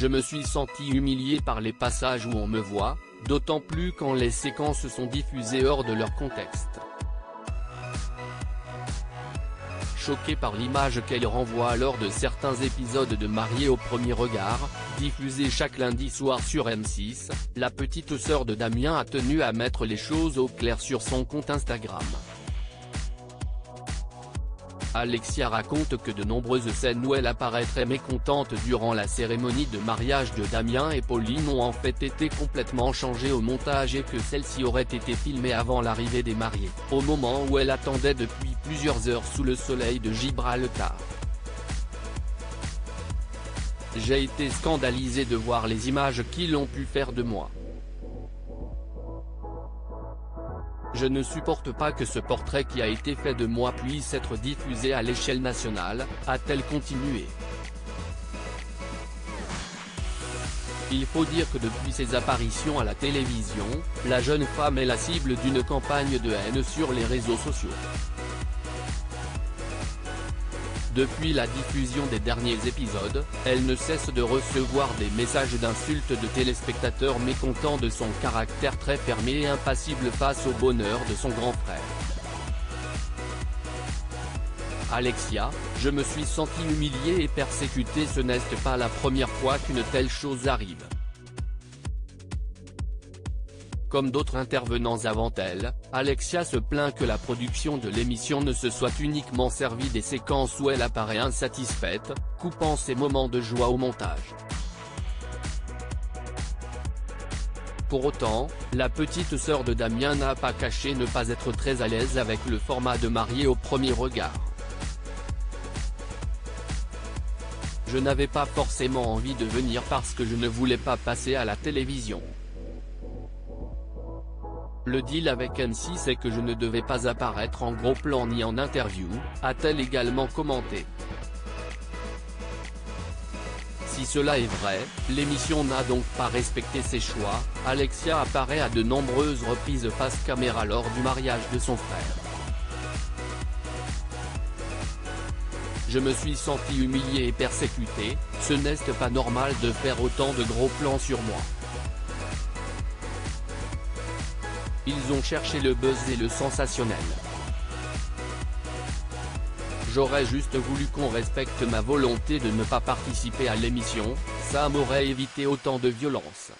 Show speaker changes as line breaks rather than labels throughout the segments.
Je me suis senti humilié par les passages où on me voit, d'autant plus quand les séquences sont diffusées hors de leur contexte. Choqué par l'image qu'elle renvoie lors de certains épisodes de Mariés au premier regard, diffusés chaque lundi soir sur M6, la petite sœur de Damien a tenu à mettre les choses au clair sur son compte Instagram. Alexia raconte que de nombreuses scènes où elle apparaîtrait mécontente durant la cérémonie de mariage de Damien et Pauline ont en fait été complètement changées au montage et que celle-ci aurait été filmée avant l'arrivée des mariés, au moment où elle attendait depuis plusieurs heures sous le soleil de Gibraltar. J'ai été scandalisé de voir les images qu'ils ont pu faire de moi. Je ne supporte pas que ce portrait qui a été fait de moi puisse être diffusé à l'échelle nationale, a-t-elle continué. Il faut dire que depuis ses apparitions à la télévision, la jeune femme est la cible d'une campagne de haine sur les réseaux sociaux. Depuis la diffusion des derniers épisodes, elle ne cesse de recevoir des messages d'insultes de téléspectateurs mécontents de son caractère très fermé et impassible face au bonheur de son grand frère. Alexia, je me suis senti humilié et persécuté. Ce n'est pas la première fois qu'une telle chose arrive. Comme d'autres intervenants avant elle, Alexia se plaint que la production de l'émission ne se soit uniquement servie des séquences où elle apparaît insatisfaite, coupant ses moments de joie au montage. Pour autant, la petite sœur de Damien n'a pas caché ne pas être très à l'aise avec le format de Mariés au premier regard. Je n'avais pas forcément envie de venir parce que je ne voulais pas passer à la télévision. Le deal avec M6 c'est que je ne devais pas apparaître en gros plan ni en interview, a-t-elle également commenté. Si cela est vrai, l'émission n'a donc pas respecté ses choix. Alexia apparaît à de nombreuses reprises face caméra lors du mariage de son frère. Je me suis senti humilié et persécuté, ce n'est pas normal de faire autant de gros plans sur moi. Ils ont cherché le buzz et le sensationnel. J'aurais juste voulu qu'on respecte ma volonté de ne pas participer à l'émission, ça m'aurait évité autant de violence.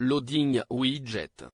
Loading widget.